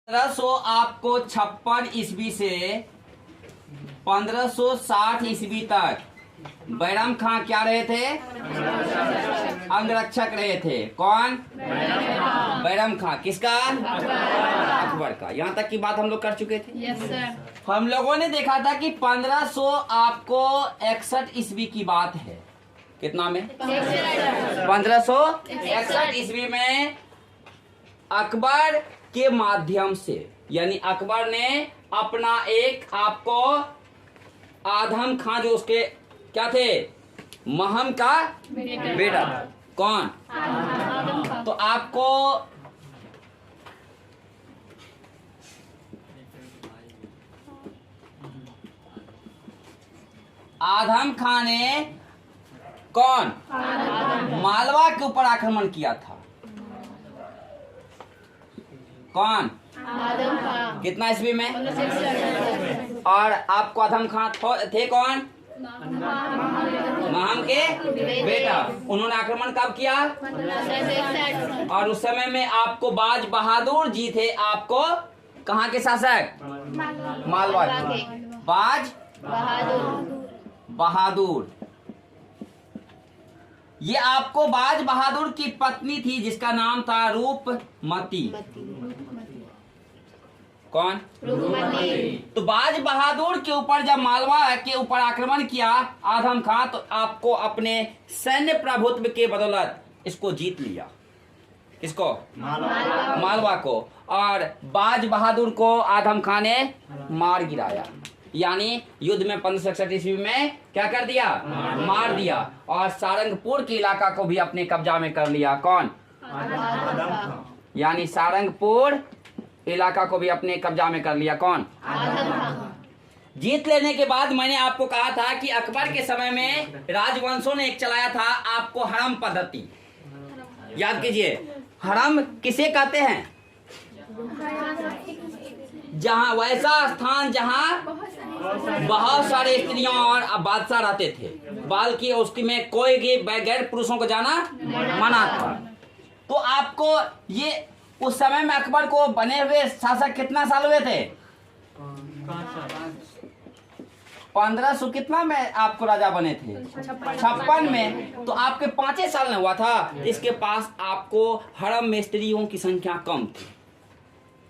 1500 आपको 56 ईस्वी से 1560 ईस्वी तक बैरम खां क्या रहे थे? अंगरक्षक रहे थे। कौन? बैरम खां। किसका? अकबर का। यहाँ तक की बात हम लोग कर चुके थे। Yes sir. हम लोगों ने देखा था कि 1500 आपको 61 ईस्वी की बात है। कितना में? 1561 ईस्वी में अकबर के माध्यम से, यानी अकबर ने अपना एक आपको आदम खां, जो उसके क्या थे, महम का बेटा। कौन? तो आपको आदम खां ने कौन? मालवा के ऊपर आक्रमण किया था। कौन? आदम खां। कितना ईस्वी में? 1561। और आपको आदम खां थे कौन? महम के बेटा। उन्होंने आक्रमण कब किया? 1561। और उस समय में आपको बाज बहादुर जी थे। आपको कहाँ के शासक? मालवा के। बाज बहादुर। ये आपको बाज बहादुर की पत्नी थी, जिसका नाम था रूपमती। कौन? रूपमती। तो बाज बहादुर के ऊपर जब मालवा के ऊपर आक्रमण किया आदम खां, तो आपको अपने सैन्य प्रभुत्व के बदौलत इसको जीत लिया। किसको? मालवा को। और बाज बहादुर को आदम खां ने मार गिराया, यानी युद्ध में 1561 ईस्वी में क्या कर दिया? मार दिया। और सारंगपुर के इलाका को भी अपने कब्जा में कर लिया। कौन? यानी सारंगपुर इलाका को भी अपने कब्जा में कर लिया। कौन? जीत लेने के बाद मैंने आपको कहा था कि अकबर के समय में राजवंशों ने एक चलाया था आपको हरम पद्धति। याद कीजिए, हरम किसे कहते हैं? जहां वैसा स्थान जहां बहुत सारे स्त्रियां और बादशाह रहते थे, बल्कि उसकी में कोई भी बगैर पुरुषों को जाना मना था। तो आपको ये उस समय में अकबर को बने हुए शासक कितना साल हुए थे? 1500 कितना में आपको राजा बने थे? 56 में। तो आपके 5 साल में हुआ था। इसके पास आपको हरम में स्त्रियों की संख्या कम थी।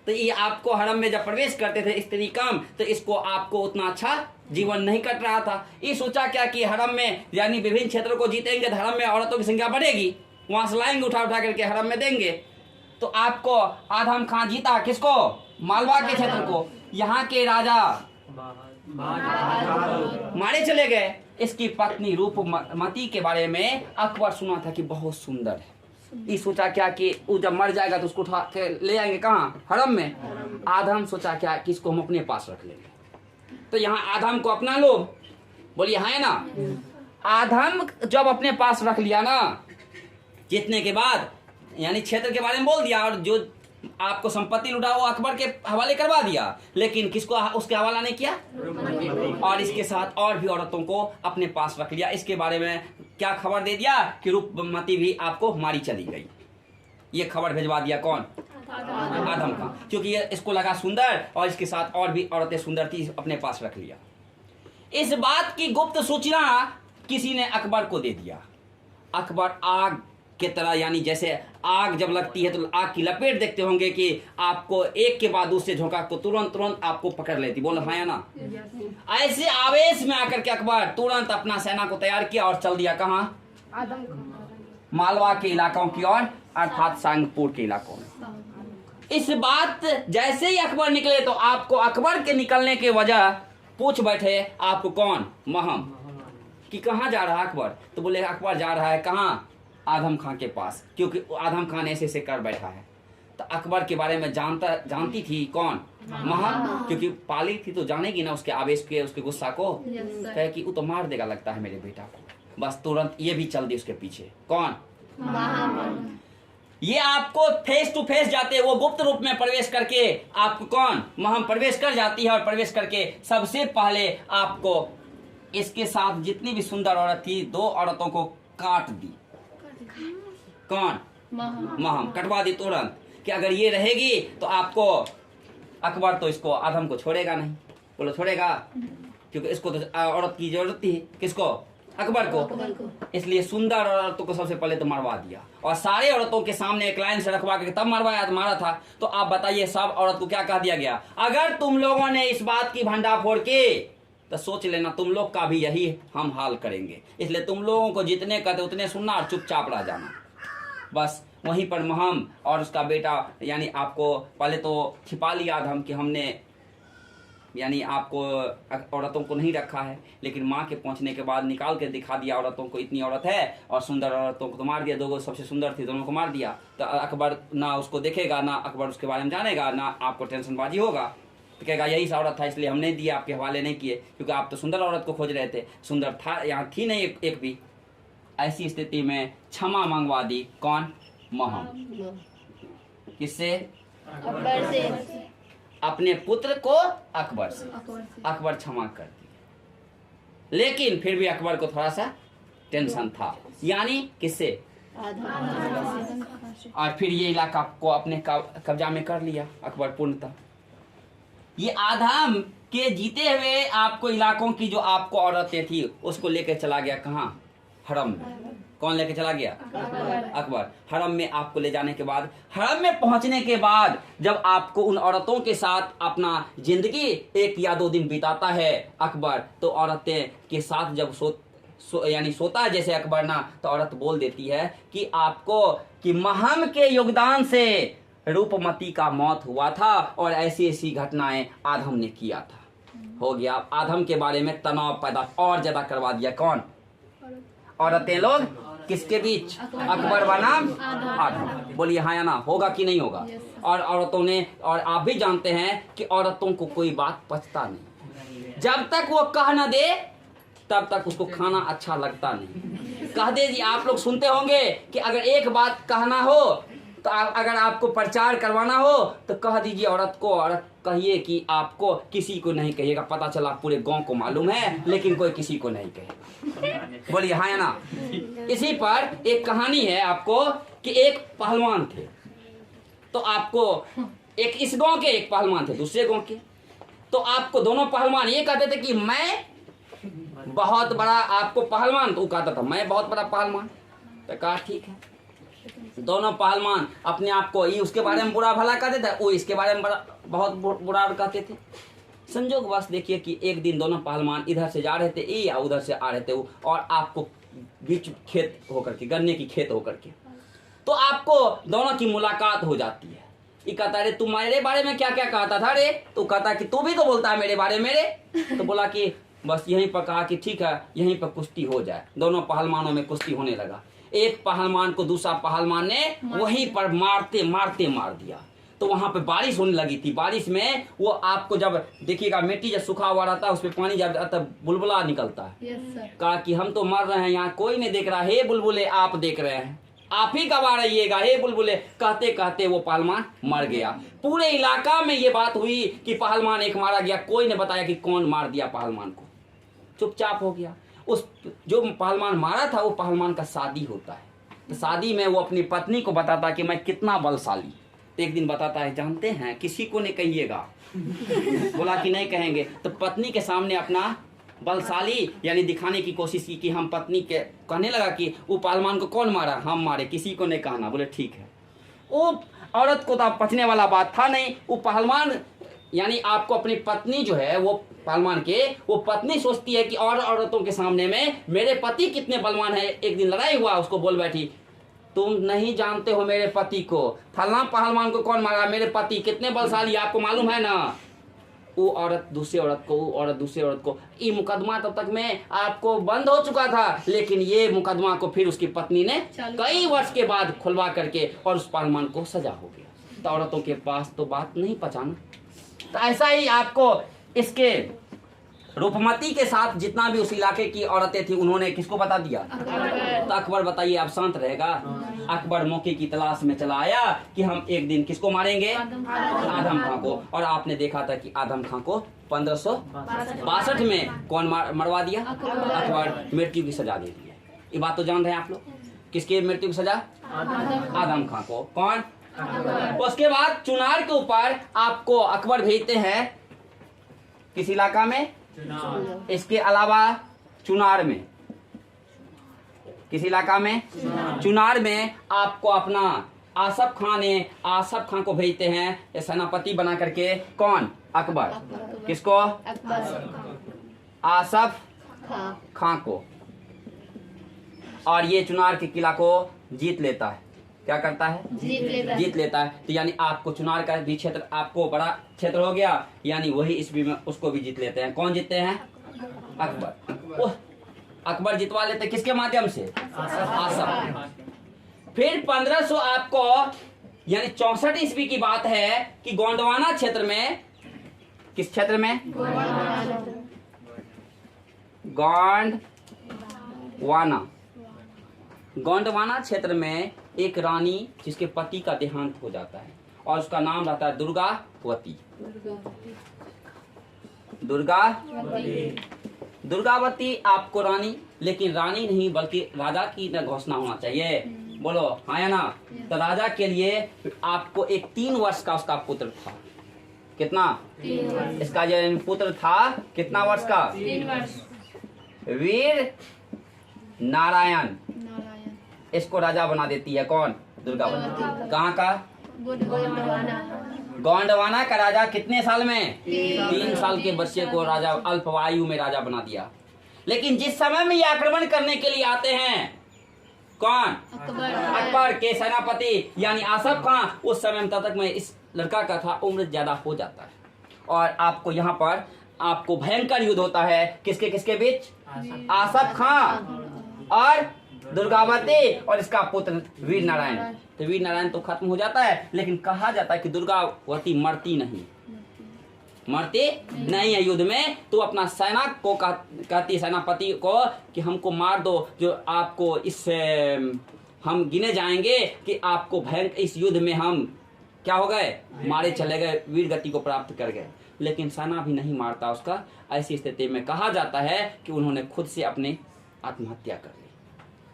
तो ये आपको हरम में जब प्रवेश करते थे स्त्री कम, तो इसको आपको उतना अच्छा जीवन नहीं कट रहा था। ये सोचा क्या कि हरम में यानी विभिन्न क्षेत्रों को जीतेंगे तो हरम में औरतों की संख्या बढ़ेगी, वहां से लाएंगे उठा करके हरम में देंगे। तो आपको आदम खां जीता किसको? मालवा के क्षेत्र को। यहाँ के राजा मारे चले गए। इसकी पत्नी रूपमती के बारे में अकबर सुना था कि बहुत सुंदर है। ये सोचा क्या कि वो जब मर जाएगा तो उसको उठा के ले आएंगे कहाँ? हरम में। आदम सोचा क्या कि इसको हम अपने पास रख लेंगे। तो यहाँ आदम को अपना लो, बोलिए हाँ है ना। आदम जब अपने पास रख लिया ना, जीतने के बाद यानी क्षेत्र के बारे में बोल दिया, और जो आपको संपत्ति लुटा वो अकबर के हवाले करवा दिया, लेकिन किसको उसके हवाला नहीं किया? और इसके साथ और भी औरतों को अपने पास रख लिया। इसके बारे में क्या खबर दे दिया कि रूपमती भी आपको मारी चली गई। ये खबर भिजवा दिया कौन? आदम खां। क्योंकि ये इसको लगा सुंदर और इसके साथ और भी औरतें सुंदर थी, अपने पास रख लिया। इस बात की गुप्त सूचना किसी ने अकबर को दे दिया। अकबर आग के तरह, यानी जैसे आग जब लगती है तो आग की लपेट देखते होंगे कि आपको एक के बाद दूसरे झोंका को तुरंत आपको पकड़ लेती। बोल हाँ या ना। ऐसे आवेश में आकर के अकबर तुरंत अपना सेना को तैयार किया और चल दिया कहाँ? मालवा के इलाकों की ओर, अर्थात सारंगपुर के इलाकों में। इस बात जैसे ही अकबर निकले तो आपको अकबर के निकलने के वजह पूछ बैठे आपको कौन? महम कि कहाँ जा रहा है अकबर? तो बोले अकबर जा रहा है कहाँ? आदम खां के पास, क्योंकि आदम खां ने ऐसे कर बैठा है। तो अकबर के बारे में जानती थी कौन? महम, क्योंकि पाली थी तो जानेगी ना उसके आवेश के, उसके गुस्सा को। कहे कि वो तो मार देगा लगता है मेरे बेटा को। बस तुरंत ये भी चल दी उसके पीछे। कौन? ये आपको फेस टू फेस जाते, वो गुप्त रूप में प्रवेश करके आपको कौन? महम प्रवेश कर जाती है। और प्रवेश करके सबसे पहले आपको इसके साथ जितनी भी सुंदर औरत थी, 2 औरतों को काट दी। कौन? महम कटवा दी तुरंत कि अगर ये रहेगी तो आपको अकबर तो इसको आदम को छोड़ेगा नहीं। बोलो छोड़ेगा, क्योंकि इसको तो औरत की जरूरत थी। किसको? अकबर को। इसलिए सुंदर औरतों को सबसे पहले तो मरवा दिया, और सारे औरतों के सामने एक लाइन से रखवा के तब मारा था। तो आप बताइए सब औरत को क्या कह दिया गया? अगर तुम लोगों ने इस बात की भंडाफोड़ की तो सोच लेना तुम लोग का भी यही हम हाल करेंगे। इसलिए तुम लोगों को जितने कहते उतने सुनना और चुपचाप रह जाना। बस वहीं पर महम और उसका बेटा यानी आपको पहले तो छिपा लिया आदम कि हमने यानी आपको औरतों को नहीं रखा है, लेकिन माँ के पहुंचने के बाद निकाल के दिखा दिया औरतों को, इतनी औरत है, और सुंदर औरतों को तो मार दिया। दो सबसे सुंदर थी, दोनों को मार दिया। तो अकबर ना उसको देखेगा, ना अकबर उसके बारे में जानेगा, ना आपको टेंशनबाजी होगा। तो कहेगा यही सा औरत था इसलिए हमने दिया, आपके हवाले नहीं किए, क्योंकि आप तो सुंदर औरत को खोज रहे थे। सुंदर था यहाँ थी नहीं एक भी। ऐसी स्थिति में क्षमा मंगवा दी। कौन? महम। किससे? अकबर से। अपने पुत्र को अकबर से। अकबर क्षमा कर दिया, लेकिन फिर भी अकबर को थोड़ा सा टेंशन था। यानी किससे? और फिर ये इलाका को अपने कब्जा में कर लिया अकबर पूर्णतः। ये आदम के जीते हुए आपको इलाकों की जो आपको औरतें थी उसको लेकर चला गया। कहाँ? हरम में। कौन लेके चला गया? अकबर। हरम में आपको ले जाने के बाद, हरम में पहुंचने के बाद जब आपको उन औरतों के साथ अपना जिंदगी 1 या 2 दिन बिताता है अकबर, तो औरतें के साथ जब यानी सोता है जैसे अकबर ना, तो औरत बोल देती है कि आपको कि महम के योगदान से रूपमती का मौत हुआ था और ऐसी ऐसी घटनाएं आदम ने किया था। हो गया आदम के बारे में तनाव पैदा और ज्यादा करवा दिया। कौन? औरतें लोग। किसके बीच? अकबर बनाम आदम। बोलिए हाँ या ना? होगा कि नहीं होगा? और औरतों ने, और आप भी जानते हैं कि औरतों को कोई बात पचता नहीं। जब तक वो कह न दे तब तक उसको खाना अच्छा लगता नहीं। कह दे जी, आप लोग सुनते होंगे कि अगर एक बात कहना हो तो अगर आपको प्रचार करवाना हो तो कह दीजिए औरत को, और कहिए कि आपको किसी को नहीं कहिएगा, पता चला पूरे गांव को मालूम है लेकिन कोई किसी को नहीं कहेगा। बोलिए हाँ या ना? इसी पर एक कहानी है आपको कि एक पहलवान थे, तो आपको एक इस गांव के एक पहलवान थे दूसरे गांव के, तो आपको दोनों पहलवान ये कहते थे कि मैं बहुत बड़ा आपको पहलवान, तो वो कहता था मैं बहुत बड़ा पहलवान। तो कहा ठीक है। दोनों पहलवान अपने आप को ये उसके बारे में बुरा भला कहते थे, वो इसके बारे में बहुत बुरा कहते थे। संजोग बस देखिए कि एक दिन दोनों पहलवान इधर से जा रहे थे ये या उधर से आ रहे थे वो, और आपको बीच खेत होकर के, गन्ने की खेत होकर के, तो आपको दोनों की मुलाकात हो जाती है। ये कहता है तू मेरे बारे में क्या क्या कहता था रे? तो कहता है कि तू भी तो बोलता है मेरे बारे में रे। तो बोला कि बस यहीं पर कहा कि ठीक है यहीं पर कुश्ती हो जाए। दोनों पहलवानों में कुश्ती होने लगा। एक पहलवान को दूसरा पहलवान ने वहीं पर मारते मारते मार दिया। तो वहां पे बारिश होने लगी थी। बारिश में वो आपको जब देखिएगा मिट्टी जब सूखा हुआ रहता है उस पर पानी जब आता बुलबुला निकलता है। कहा कि हम तो मर रहे हैं, यहाँ कोई नहीं देख रहा। हे बुलबुले आप देख रहे हैं, आप ही गवा रहिएगा हे बुलबुले। कहते कहते वो पहलवान मर गया। पूरे इलाका में ये बात हुई कि पहलवान एक मारा गया। कोई ने बताया कि कौन मार दिया पहलवान को, चुपचाप हो गया। उस जो पहलवान मारा था वो पहलवान का शादी होता है, तो शादी में वो अपनी पत्नी को बताता कि मैं कितना बलशाली। तो एक दिन बताता है जानते हैं किसी को नहीं कहिएगा। बोला कि नहीं कहेंगे। तो पत्नी के सामने अपना बलशाली यानी दिखाने की कोशिश की कि हम पत्नी के कहने लगा कि वो पहलवान को कौन मारा? हम मारे, किसी को नहीं कहना। बोले ठीक है। वो औरत को तो पचने वाला बात था नहीं। वो पहलवान यानी आपको अपनी पत्नी जो है वो पहलवान के वो पत्नी सोचती है कि और औरतों के सामने में मेरे पति कितने बलवान है। एक दिन लड़ाई हुआ, उसको बोल बैठी तुम नहीं जानते हो मेरे पति को, फलना पहलवान को कौन मारा, मेरे पति कितने बलशाली आपको मालूम है ना। वो औरत दूसरे औरत को, वो औरत दूसरे औरत को। ये मुकदमा तब तक में आपको बंद हो चुका था, लेकिन ये मुकदमा को फिर उसकी पत्नी ने कई वर्ष के बाद खुलवा करके और उस पहलवान को सजा हो गया। तो औरतों के पास तो बात नहीं पचाना। तो ऐसा ही आपको इसके रूपमती के साथ जितना भी उस इलाके की औरतें थी उन्होंने किसको बता दिया? तो अकबर बताइए आप शांत रहेगा? अकबर मौके की तलाश में चला आया कि हम एक दिन किसको मारेंगे? आदम खां को। और आपने देखा था कि आदम खां को 1562 में कौन मरवा दिया? अकबर मृत्यु की सजा दे दी है। ये बात तो जान रहे हैं आप लोग? किसकी मृत्यु की सजा? आदम खां को। कौन? उसके बाद चुनार के ऊपर आपको अकबर भेजते हैं किस इलाका में? इसके अलावा चुनार में, किस इलाका में? चुनार में आपको अपना आसफ खान को भेजते हैं सेनापति बना करके। कौन? अकबर। किसको? अकबर आसफ खां खां को। और ये चुनार के किला को जीत लेता है। क्या करता है? जीत लेता है। तो यानी आपको चुनार का भी क्षेत्र, आपको बड़ा क्षेत्र हो गया, यानी वही ईस्वी में उसको भी जीत लेते हैं। कौन जीतते हैं? अकबर। अकबर जितवा लेते किसके माध्यम से? आसफ। फिर 1500 आपको यानी 64 ईस्वी की बात है कि गोंडवाना क्षेत्र में, किस क्षेत्र में? गोंडवाना क्षेत्र में एक रानी जिसके पति का देहांत हो जाता है और उसका नाम रहता है दुर्गावती। दुर्गावती आपको रानी, लेकिन रानी नहीं बल्कि राजा की घोषणा होना चाहिए। बोलो हाँ या ना? तो राजा के लिए आपको एक 3 वर्ष का उसका पुत्र था। कितना? 3 वर्ष। इसका जो पुत्र था कितना वर्ष का? 3 वर्ष। वीर नारायण। इसको राजा बना देती है। कौन? दुर्गावती। कहाँ का? गोंडवाना का राजा कितने साल में? 3 साल के बच्चे को राजा अल्पवायु में राजा बना दिया। लेकिन जिस समय में ये आक्रमण करने के लिए आते हैं, कौन? अकबर के सेनापति यानी आसफ खां, उस समय में तब तक में इस लड़का का था उम्र ज्यादा हो जाता है। और आपको यहाँ पर आपको भयंकर युद्ध होता है। किसके किसके बीच? आसफ खां और दुर्गावती और इसका पुत्र वीर नारायण। तो वीर नारायण तो खत्म हो जाता है, लेकिन कहा जाता है कि दुर्गावती मरती नहीं है युद्ध में। तो अपना सेना को कहती, सेनापति को, कि हमको मार दो, जो आपको इस हम गिने जाएंगे कि आपको भयंकर इस युद्ध में हम क्या हो गए? मारे चले गए, वीर गति को प्राप्त कर गए। लेकिन सेना भी नहीं मारता उसका। ऐसी स्थिति में कहा जाता है कि उन्होंने खुद से अपनी आत्महत्या कर ली।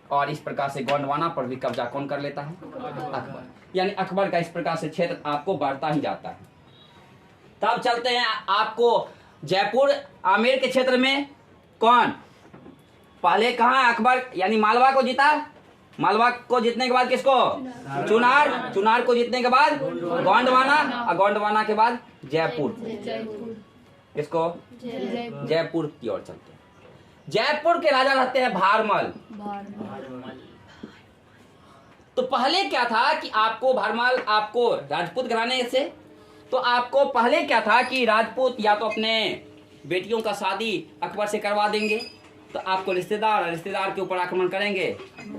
और इस प्रकार से गोंडवाना पर भी कब्जा कौन कर लेता है? अकबर। यानी अकबर का इस प्रकार से क्षेत्र आपको बढ़ता ही जाता है। तब चलते हैं आपको जयपुर आमेर के क्षेत्र में। कौन? पहले कहाँ अकबर यानी मालवा को जीता? मालवा को जीतने के बाद किसको? चुनार को जीतने के बाद गोंडवाना, और गोंडवाना के बाद जयपुर। किसको? जयपुर की ओर चलते हैं। जयपुर के राजा रहते हैं भारमल। तो पहले क्या था कि आपको भारमल, आपको राजपूत घराने से, तो आपको पहले क्या था कि राजपूत या तो अपने बेटियों का शादी अकबर से करवा देंगे, तो आपको रिश्तेदार के ऊपर आक्रमण करेंगे।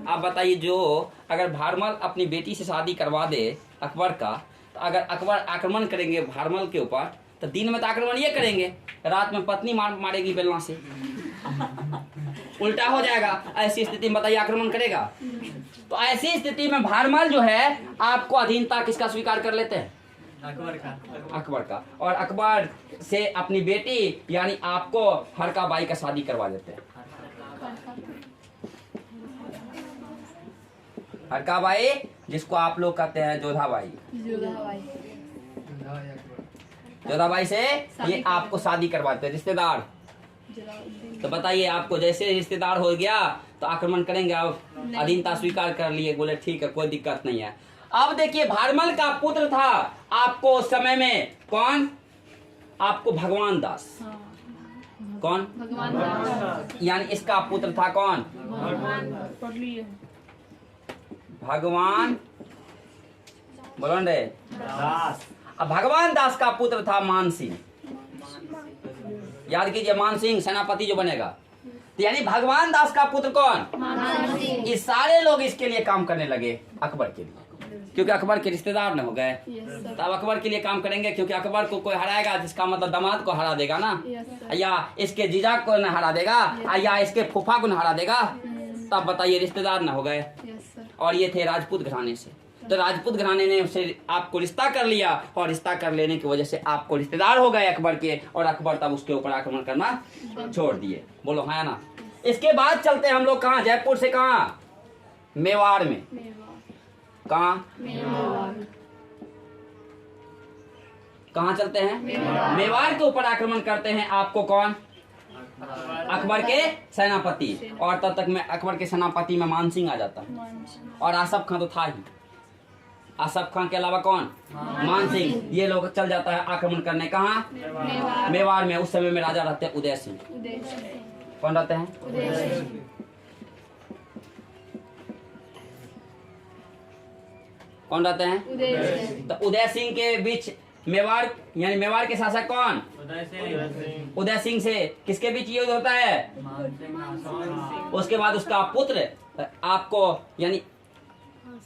आप बताइए, जो अगर भारमल अपनी बेटी से शादी करवा दे अकबर का, तो अगर अकबर आक्रमण करेंगे भारमल के ऊपर, तो दिन में तो आक्रमण ये करेंगे, रात में पत्नी मारेगी बेलना से, उल्टा हो जाएगा। ऐसी स्थिति में बताइए आक्रमण करेगा? तो ऐसी स्थिति में भारमल जो है आपको अधीनता किसका स्वीकार कर लेते हैं? अकबर का। और अकबर से अपनी बेटी यानी आपको हरकाबाई का शादी करवा देते हैं। हरकाबाई, जिसको आप लोग कहते हैं जोधाबाई। जोधाबाई से ये आपको शादी करवाते हैं रिश्तेदार। तो बताइए, आपको जैसे रिश्तेदार हो गया तो आक्रमण करेंगे, आप अधीनता स्वीकार कर लिए, बोले ठीक है कोई दिक्कत नहीं है। अब देखिए, भारमल का पुत्र था आपको उस समय में कौन? आपको भगवान दास। कौन? भगवान दास। यानी इसका पुत्र था कौन? भगवान बोलो रे दास। अब भगवान दास का पुत्र था मानसिंह। याद कीजिए, मानसिंह सेनापति जो बनेगा। तो यानी भगवान दास का पुत्र कौन? ये सारे लोग इसके लिए काम करने लगे अकबर के लिए, क्योंकि अकबर के रिश्तेदार न हो गए। तो अब अकबर के लिए काम करेंगे, क्योंकि अकबर को कोई हराएगा, जिसका मतलब दामाद को हरा देगा ना, या इसके जीजा को न हरा देगा, या इसके फूफा को न हरा देगा। तब बताइए, रिश्तेदार न हो गए। और ये थे राजपूत घराने से। तो राजपूत घराने ने उससे आपको रिश्ता कर लिया, और रिश्ता कर लेने की वजह से आपको रिश्तेदार हो गए अकबर के, और अकबर तब उसके ऊपर आक्रमण करना छोड़ दिए। बोलो हाँ ना? इसके बाद चलते हैं हम लोग कहाँ? जयपुर से कहाँ? मेवाड़ में। कहाँ? कहाँ चलते हैं? मेवाड़ के ऊपर आक्रमण करते हैं। आपको कौन? अकबर के सेनापति। और तब तक में अकबर के सेनापति में मानसिंह आ जाता है, और आसफ खां तो था ही। आसफ खां के अलावा कौन? मानसिंह। ये लोग चल जाता है आक्रमण करने। कहाँ? मेवाड़ में। उस समय में राजा रहते हैं उदय सिंह। कौन रहते हैं? कौन रहते हैं? तो उदय सिंह के बीच मेवाड़, यानी मेवाड़ के शासक कौन? उदय सिंह से किसके बीच युद्ध होता है? उसके बाद उसका पुत्र आपको, यानी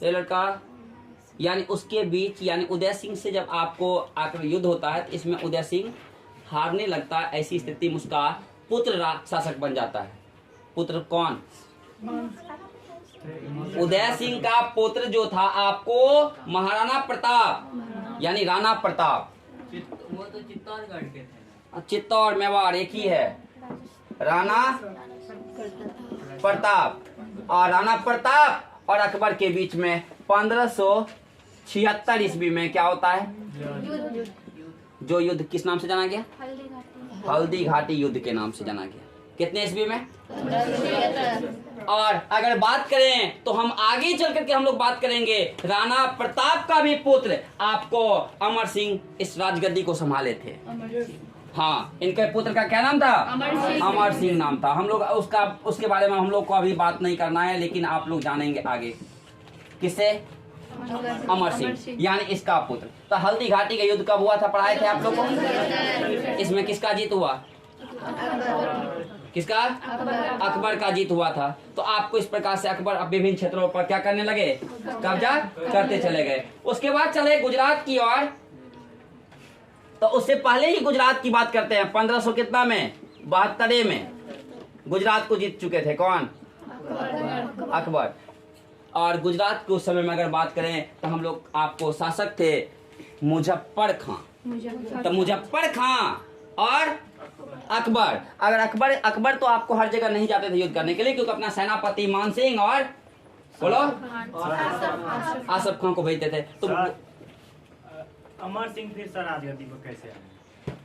ये लड़का, यानी उसके बीच, यानी उदय सिंह से जब आपको आकर युद्ध होता है तो इसमें उदय सिंह हारने लगता है। ऐसी स्थिति में उसका पुत्र शासक बन जाता है। पुत्र कौन? उदय सिंह का पुत्र जो था आपको महाराणा प्रताप, यानी राणा प्रताप। वो तो चित्तौड़गढ़ के थे। चित्तौड़ मेवाड़ एक ही है। राणा प्रताप, और राणा प्रताप और अकबर के बीच में 1576 ईस्वी में क्या होता है? जो युद्ध किस नाम से जाना गया? हल्दी घाटी युद्ध के नाम से जाना गया। कितने ईस्वी में? और अगर बात करें तो हम आगे चल करके हम लोग बात करेंगे, राणा प्रताप का भी पुत्र आपको अमर सिंह इस राजगद्दी को संभाले थे। हाँ, इनके पुत्र का क्या नाम था? अमर सिंह नाम था। हम लोग उसके बारे में हम लोग को अभी बात नहीं करना है, लेकिन आप लोग जानेंगे आगे। किससे? अमर सिंह, यानी इसका पुत्र। तो हल्दी घाटी का युद्ध कब हुआ था? पढ़ाए थे आप लोग को। इसमें किसका जीत हुआ? किसका? अकबर का जीत हुआ था। तो आपको इस प्रकार से अकबर अब विभिन्न क्षेत्रों पर क्या करने लगे? कब्जा करते चले गए। उसके बाद चले गुजरात की ओर। तो उससे पहले ही गुजरात की बात करते हैं। 1500 कितना में? 72 में गुजरात को जीत चुके थे। कौन? अकबर। और गुजरात के उस समय में अगर बात करें तो हम लोग आपको शासक थे मुजफ्फर खां। तो मुजफ्फर खां और अकबर। अगर अकबर तो आपको हर जगह नहीं जाते थे युद्ध करने के लिए, क्योंकि अपना सेनापति मानसिंह और बोलो आसफ खां को भेजते थे। तो अमर सिंह फिर सर राजगद्दी पर कैसे आए?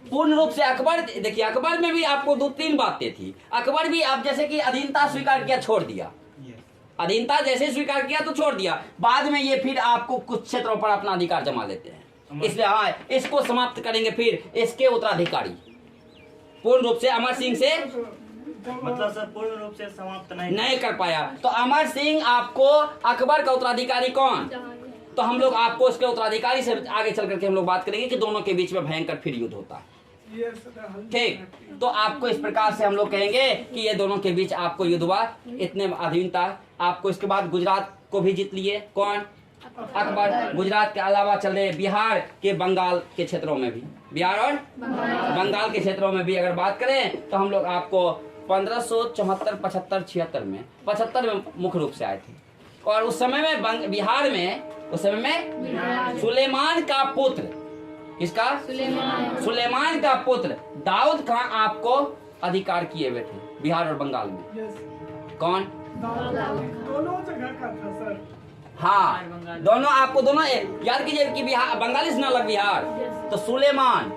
पूर्ण रूप से अकबर, देखिए अकबर में भी आपको 2-3 बातें थी। अकबर भी आप जैसे कि अधीनता स्वीकार किया, छोड़ दिया। अधीनता जैसे स्वीकार किया तो छोड़ दिया। बाद में ये फिर आपको कुछ क्षेत्रों पर अपना अधिकार जमा लेते हैं। इसलिए हाँ, इसको समाप्त करेंगे। फिर इसके उत्तराधिकारी पूर्ण रूप से अमर सिंह से मतलब सर पूर्ण रूप से समाप्त नहीं कर पाया। तो अमर सिंह आपको अकबर का उत्तराधिकारी कौन? तो हम लोग आपको उसके उत्तराधिकारी से आगे चल करके हम लोग बात करेंगे कि दोनों के बीच में भयंकर फिर युद्ध होता है। ठीक, तो आपको इस प्रकार से हम लोग कहेंगे कि ये दोनों के बीच आपको युद्ध हुआ। इतने अधीनता आपको। इसके बाद गुजरात को भी जीत लिए। कौन? अकबर। गुजरात के अलावा चले बिहार के, बंगाल के क्षेत्रों में भी, बिहार और बंगाल के क्षेत्रों में भी अगर बात करें तो हम लोग आपको 1574, 75, 76 में 75 में मुख्य रूप से आए थे। और उस समय में बिहार में, उस समय में सुलेमान का पुत्र, किसका? सुलेमान का पुत्र दाऊद खां आपको अधिकार किए हुए थे बिहार और बंगाल में। कौन? दोनों जगह का था सर। हाँ, दोनों आपको दोनों याद कीजिए कि बिहार बंगाली से न लग बिहार। तो सुलेमान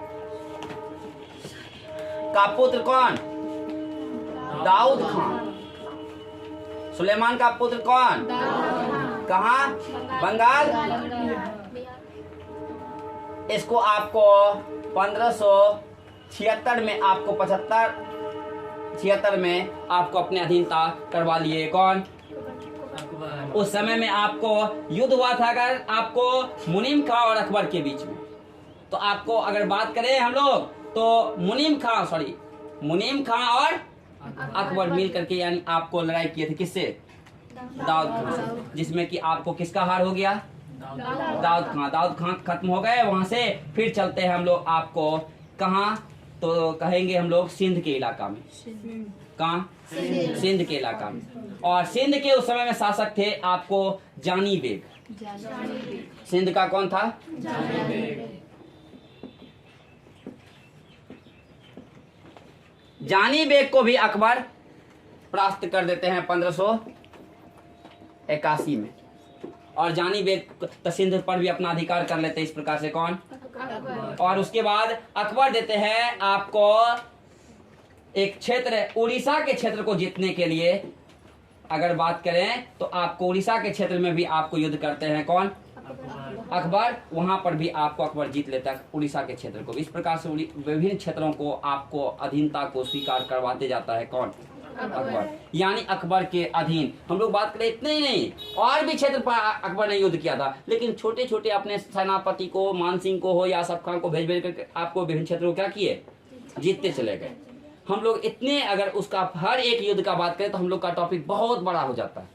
का पुत्र कौन? दाऊद खान। सुलेमान का पुत्र कौन? कहाँ? बंगाल। इसको आपको 1576 में आपको 76 में आपको अपने अधीनता करवा लिए। कौन? उस समय में आपको युद्ध हुआ था अगर आपको मुनीम खां और अकबर के बीच में। तो आपको अगर बात करें हम लोग तो मुनीम खां और अकबर मिल करके यानी आपको लड़ाई किए थे। किससे? दाऊद खां, जिसमें कि आपको किसका हार हो गया? दाऊद खां खत्म हो गए। वहां से फिर चलते हैं हम लोग आपको कहाँ? तो कहेंगे हम लोग सिंध के इलाका में। कहाँ? सिंध के इलाका में। और सिंध के उस समय में शासक थे आपको जानी बेग। सिंध का कौन था? जानी बेग को भी अकबर परास्त कर देते हैं 1581 में। और जानी बेग सिंध पर भी अपना अधिकार कर लेते हैं। इस प्रकार से कौन? और उसके बाद अकबर देते हैं आपको एक क्षेत्र, उड़ीसा के क्षेत्र को जीतने के लिए अगर बात करें तो आपको उड़ीसा के क्षेत्र में भी आपको युद्ध करते हैं कौन? अकबर। वहां पर भी आपको अकबर जीत लेता है उड़ीसा के क्षेत्र को। इस प्रकार से विभिन्न क्षेत्रों को आपको अधीनता को स्वीकार करवाते जाता है कौन? अकबर। यानी अकबर के अधीन हम लोग बात करें, इतने ही नहीं और भी क्षेत्र पर अकबर ने युद्ध किया था, लेकिन छोटे छोटे अपने सेनापति को, मानसिंह को हो या आसफ खान को भेज कर आपको विभिन्न क्षेत्रों को क्या किए? जीतते चले गए। हम लोग इतने अगर उसका हर एक युद्ध का बात करें तो हम लोग का टॉपिक बहुत बड़ा हो जाता है,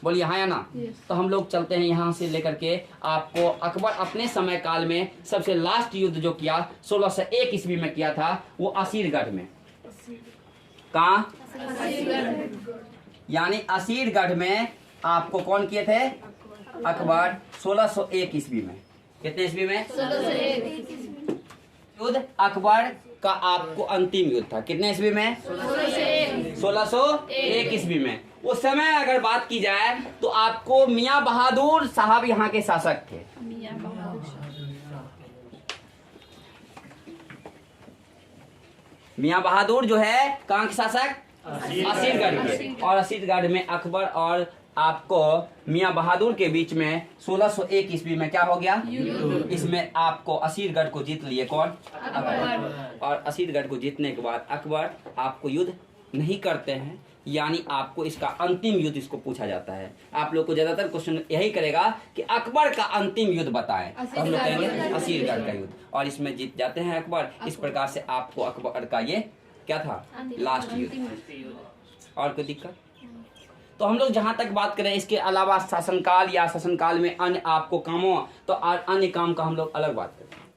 बोलिए हाँ या ना? तो हम लोग चलते हैं यहाँ से लेकर के आपको अकबर अपने समय काल में सबसे लास्ट युद्ध जो किया 1601 ईस्वी में किया था, वो असीरगढ़ में। कहाँ? यानी असीरगढ़ में आपको कौन किए थे? अकबर 1601 ईस्वी में। कितने ईस्वी में? 1601 युद्ध अकबर का आपको अंतिम युद्ध था। कितने ईस्वी में? 1601 ईस्वी में। उस समय अगर बात की जाए तो आपको मियां बहादुर साहब यहाँ के शासक थे। मियां बहादुर जो है कहाँ के शासक? असीरगढ़ के। और असीरगढ़ में अकबर और आपको मियां बहादुर के बीच में 1601 ईस्वी में क्या हो गया? इसमें आपको असीरगढ़ को जीत लिए कौन? अकबर। और असीरगढ़ को जीतने के बाद अकबर आपको युद्ध नहीं करते हैं, यानी आपको इसका अंतिम युद्ध इसको पूछा जाता है। आप लोग को ज्यादातर क्वेश्चन यही करेगा कि अकबर का अंतिम युद्ध बताएं, तो हम लोग कहेंगे असीरगढ़ का युद्ध, और इसमें जीत जाते हैं अकबर। इस प्रकार से आपको अकबर का ये क्या था? लास्ट युद्ध। और कोई दिक्कत? तो हम लोग जहां तक बात करें इसके अलावा शासनकाल या शासनकाल में अन्य आपको कामों, तो अन्य काम का हम लोग अलग बात करें।